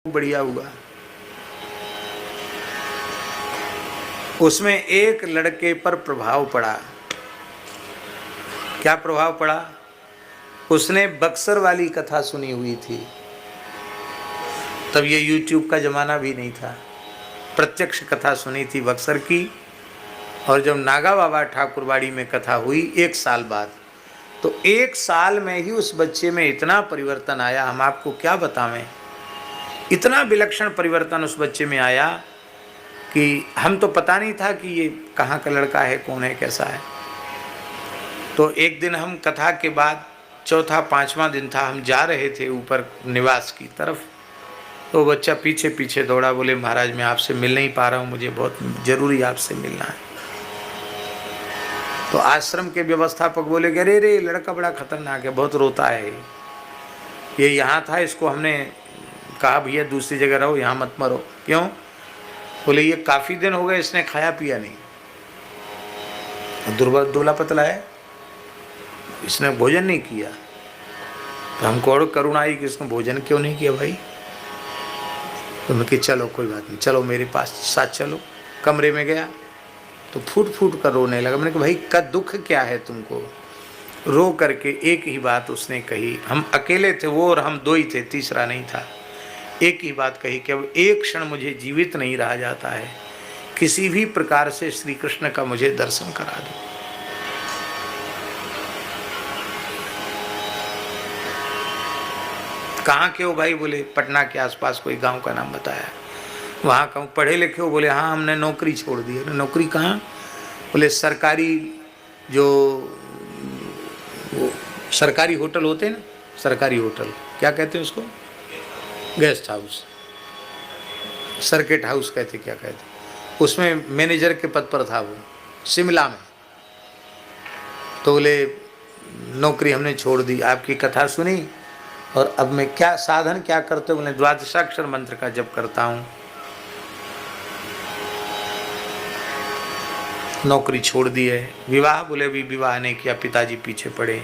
बढ़िया हुआ। उसमें एक लड़के पर प्रभाव पड़ा। क्या प्रभाव पड़ा? उसने बक्सर वाली कथा सुनी हुई थी। तब ये YouTube का जमाना भी नहीं था। प्रत्यक्ष कथा सुनी थी बक्सर की। और जब नागा बाबा ठाकुरवाड़ी में कथा हुई 1 साल बाद, तो 1 साल में ही उस बच्चे में इतना परिवर्तन आया, हम आपको क्या बतावें। इतना विलक्षण परिवर्तन उस बच्चे में आया कि हम तो पता नहीं था कि ये कहाँ का लड़का है, कौन है, कैसा है। तो एक दिन हम कथा के बाद, चौथा 5वां दिन था, हम जा रहे थे ऊपर निवास की तरफ। तो बच्चा पीछे पीछे दौड़ा, बोले महाराज मैं आपसे मिल नहीं पा रहा हूँ, मुझे बहुत जरूरी आपसे मिलना है। तो आश्रम के व्यवस्थापक बोले कि अरे रे लड़का बड़ा खतरनाक है, बहुत रोता है, ये यहाँ था, इसको हमने कहा भैया दूसरी जगह रहो, यहाँ मत मरो। क्यों? बोले ये काफ़ी दिन हो गए इसने खाया पिया नहीं, दुबला पतला है, इसने भोजन नहीं किया। तो हमको और करुणा आई कि इसने भोजन क्यों नहीं किया भाई। तो मैं कि चलो कोई बात नहीं, चलो मेरे पास साथ चलो। कमरे में गया तो फूट फूट कर रोने लगा। मैंने कहा भाई का दुख क्या है तुमको? रो करके एक ही बात उसने कही। हम अकेले थे, वो और हम 2 ही थे, तीसरा नहीं था। एक ही बात कही कि अब एक क्षण मुझे जीवित नहीं रहा जाता है, किसी भी प्रकार से श्री कृष्ण का मुझे दर्शन करा दो। कहाँ के हो भाई? बोले पटना के आसपास कोई गांव का नाम बताया। वहाँ कहूँ पढ़े लिखे हो? बोले हाँ हमने नौकरी छोड़ दी है। नौकरी कहाँ? बोले सरकारी, जो वो सरकारी होटल होते हैं ना, सरकारी होटल क्या कहते हैं उसको? गेस्ट हाउस, सर्किट हाउस कहते क्या कहते, उसमें मैनेजर के पद पर था वो, शिमला में। तो बोले नौकरी हमने छोड़ दी, आपकी कथा सुनी और अब मैं क्या साधन क्या करते हो? बोले द्वादशाक्षर मंत्र का जप करता हूँ। नौकरी छोड़ दी है। विवाह? बोले अभी विवाह नहीं किया, पिताजी पीछे पड़े।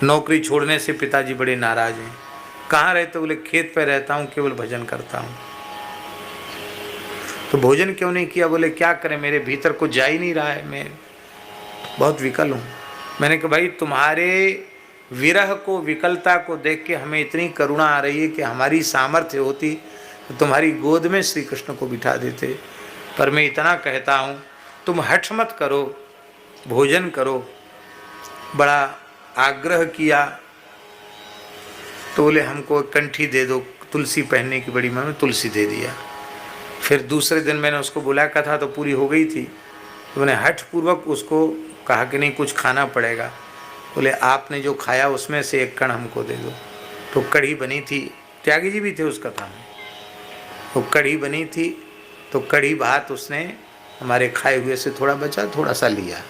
नौकरी छोड़ने से पिताजी बड़े नाराज हैं। कहाँ रहते? बोले खेत पे रहता हूँ, केवल भजन करता हूँ। तो भोजन क्यों नहीं किया? बोले क्या करें, मेरे भीतर कुछ जा ही नहीं रहा है, मैं बहुत विकल हूँ। मैंने कहा भाई तुम्हारे विरह को, विकलता को देख के हमें इतनी करुणा आ रही है कि हमारी सामर्थ्य होती तो तुम्हारी गोद में श्री कृष्ण को बिठा देते। पर मैं इतना कहता हूँ तुम हठ मत करो, भोजन करो। बड़ा आग्रह किया तो बोले हमको कंठी दे दो, तुलसी पहनने की बड़ी मन में तुलसी दे दिया। फिर दूसरे दिन मैंने उसको बुलाया, कथा तो पूरी हो गई थी, तो मैंने हठ पूर्वक उसको कहा कि नहीं कुछ खाना पड़ेगा। बोले आपने जो खाया उसमें से 1 कण हमको दे दो। तो कढ़ी बनी थी, त्यागी जी भी थे उस कथा में, तो कढ़ी बनी थी, तो कढ़ी भात उसने हमारे खाए हुए से थोड़ा बचा, थोड़ा सा लिया।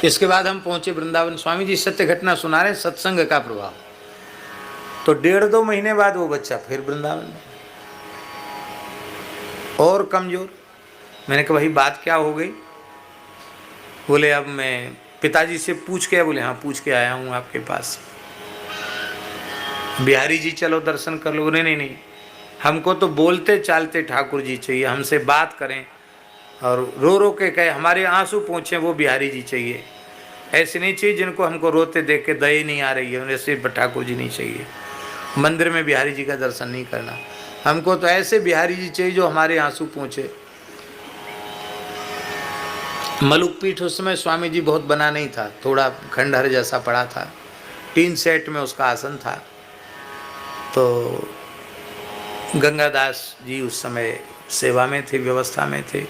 इसके बाद हम पहुंचे वृंदावन। स्वामी जी सत्य घटना सुना रहे, सत्संग का प्रभाव। तो 1.5-2 महीने बाद वो बच्चा फिर वृंदावन में और कमजोर। मैंने कहा भाई बात क्या हो गई? बोले अब मैं पिताजी से पूछ के, बोले हाँ पूछ के आया हूँ आपके पास, बिहारी जी चलो दर्शन कर लो। नहीं नहीं, हमको तो बोलते चालते ठाकुर जी चाहिए, हमसे बात करें और रो रो के कहे, हमारे आंसू पहुँचे वो बिहारी जी चाहिए। ऐसे नहीं चाहिए जिनको हमको रोते देख के दया नहीं आ रही है, ऐसे ठाकुर जी नहीं चाहिए। मंदिर में बिहारी जी का दर्शन नहीं करना, हमको तो ऐसे बिहारी जी चाहिए जो हमारे आंसू पहुँचे। मलुक पीठ उस समय स्वामी जी बहुत बना नहीं था, थोड़ा खंडहर जैसा पड़ा था, टीन सेट में उसका आसन था। तो गंगादास जी उस समय सेवा में थे, व्यवस्था में थे।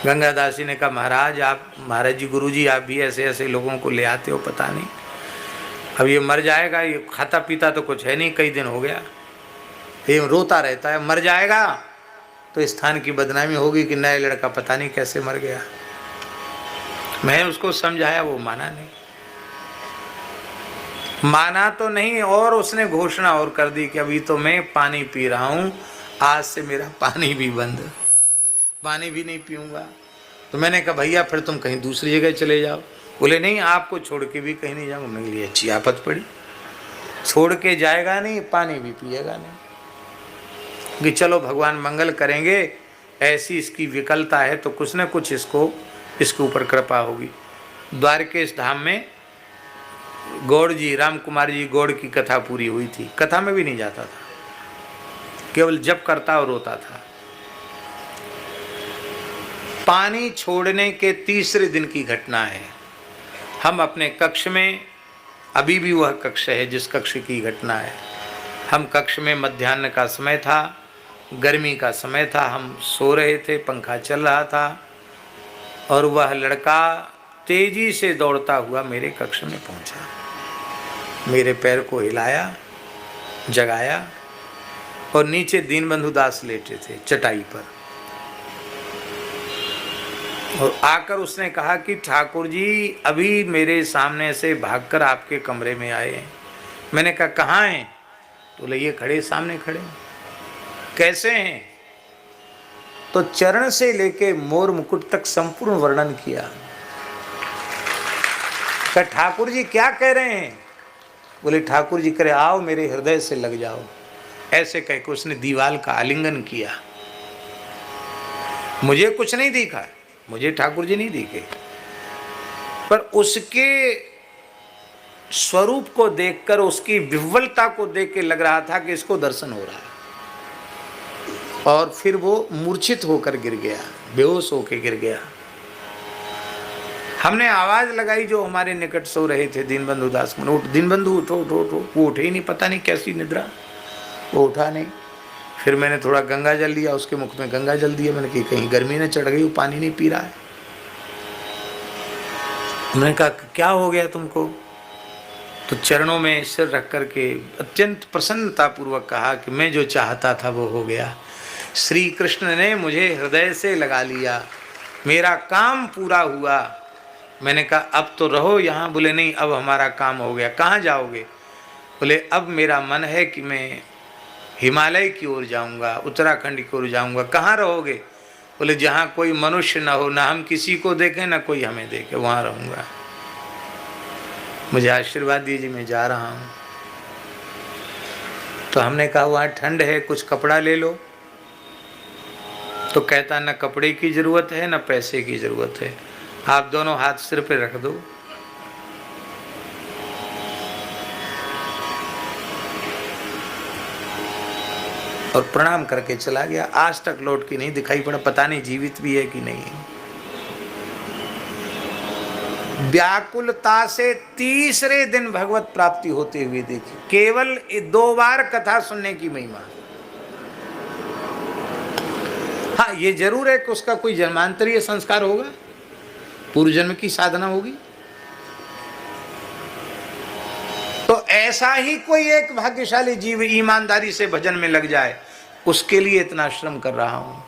गंगादास जी ने कहा महाराज जी, गुरु जी आप भी ऐसे ऐसे लोगों को ले आते हो, पता नहीं अब ये मर जाएगा, ये खाता पीता तो कुछ है नहीं, कई दिन हो गया, ये रोता रहता है, मर जाएगा तो स्थान की बदनामी होगी कि नया लड़का पता नहीं कैसे मर गया। मैं उसको समझाया, वो माना नहीं, माना तो नहीं, और उसने घोषणा और कर दी कि अभी तो मैं पानी पी रहा हूँ, आज से मेरा पानी भी बंद, पानी भी नहीं पीऊंगा। तो मैंने कहा भैया फिर तुम कहीं दूसरी जगह चले जाओ। बोले नहीं आपको छोड़ के भी कहीं नहीं जाऊँगा। मेरे लिए अच्छी आफत पड़ी, छोड़ के जाएगा नहीं, पानी भी पिएगा नहीं। कि चलो भगवान मंगल करेंगे, ऐसी इसकी विकलता है तो कुछ न कुछ इसके ऊपर कृपा होगी। द्वारकेश धाम में गौड़ जी, राम कुमार जी गौड़ की कथा पूरी हुई थी। कथा में भी नहीं जाता था, केवल जप करता और रोता था। पानी छोड़ने के तीसरे दिन की घटना है। हम अपने कक्ष में, अभी भी वह कक्ष है जिस कक्ष की घटना है, हम कक्ष में, मध्याह्न का समय था, गर्मी का समय था, हम सो रहे थे, पंखा चल रहा था और वह लड़का तेजी से दौड़ता हुआ मेरे कक्ष में पहुंचा। मेरे पैर को हिलाया, जगाया और नीचे दीनबंधु दास लेटे थे चटाई पर, और आकर उसने कहा कि ठाकुर जी अभी मेरे सामने से भागकर आपके कमरे में आए हैं। मैंने कहा कहाँ हैं? तो बोले ये खड़े, सामने खड़े। कैसे हैं? तो चरण से लेके मोर मुकुट तक संपूर्ण वर्णन किया। कहा ठाकुर जी क्या कह रहे हैं? बोले ठाकुर जी करे आओ मेरे हृदय से लग जाओ। ऐसे कह के उसने दीवाल का आलिंगन किया। मुझे कुछ नहीं दिखा, मुझे ठाकुर जी नहीं दिखे, पर उसके स्वरूप को देखकर, उसकी विह्वलता को देख के लग रहा था कि इसको दर्शन हो रहा है। और फिर वो मूर्छित होकर गिर गया, बेहोश होकर गिर गया। हमने आवाज लगाई, जो हमारे निकट सो रहे थे दीनबंधु दास, उठ दीनबंधु उठो उठो उठो। वो उठे ही नहीं, पता नहीं कैसी निद्रा, वो उठा नहीं। फिर मैंने थोड़ा गंगा जल लिया, उसके मुख में गंगा जल दिया। मैंने कहा कहीं गर्मी न चढ़ गई, वो पानी नहीं पी रहा है। मैंने कहा क्या हो गया तुमको? तो चरणों में सिर रख करके अत्यंत प्रसन्नता पूर्वक कहा कि मैं जो चाहता था वो हो गया। श्री कृष्ण ने मुझे हृदय से लगा लिया, मेरा काम पूरा हुआ। मैंने कहा अब तो रहो यहाँ। बोले नहीं, अब हमारा काम हो गया। कहाँ जाओगे? बोले अब मेरा मन है कि मैं हिमालय की ओर जाऊँगा, उत्तराखंड की ओर जाऊँगा। कहाँ रहोगे? बोले जहाँ कोई मनुष्य ना हो, ना हम किसी को देखें ना कोई हमें देखे, वहाँ रहूँगा। मुझे आशीर्वाद दीजिए, मैं जा रहा हूँ। तो हमने कहा वहाँ ठंड है, कुछ कपड़ा ले लो। तो कहता न कपड़े की ज़रूरत है न पैसे की ज़रूरत है, आप दोनों हाथ सिर पे रख दो। और प्रणाम करके चला गया। आज तक लौट के नहीं दिखाई पड़ा, पता नहीं जीवित भी है कि नहीं। व्याकुलता से तीसरे दिन भगवत प्राप्ति होते हुए देखी। केवल 2 बार कथा सुनने की महिमा। हाँ, ये जरूर है कि उसका कोई जन्मांतरीय संस्कार होगा, पूर्व जन्म की साधना होगी। तो ऐसा ही कोई एक भाग्यशाली जीव ईमानदारी से भजन में लग जाए, उसके लिए इतना श्रम कर रहा हूं।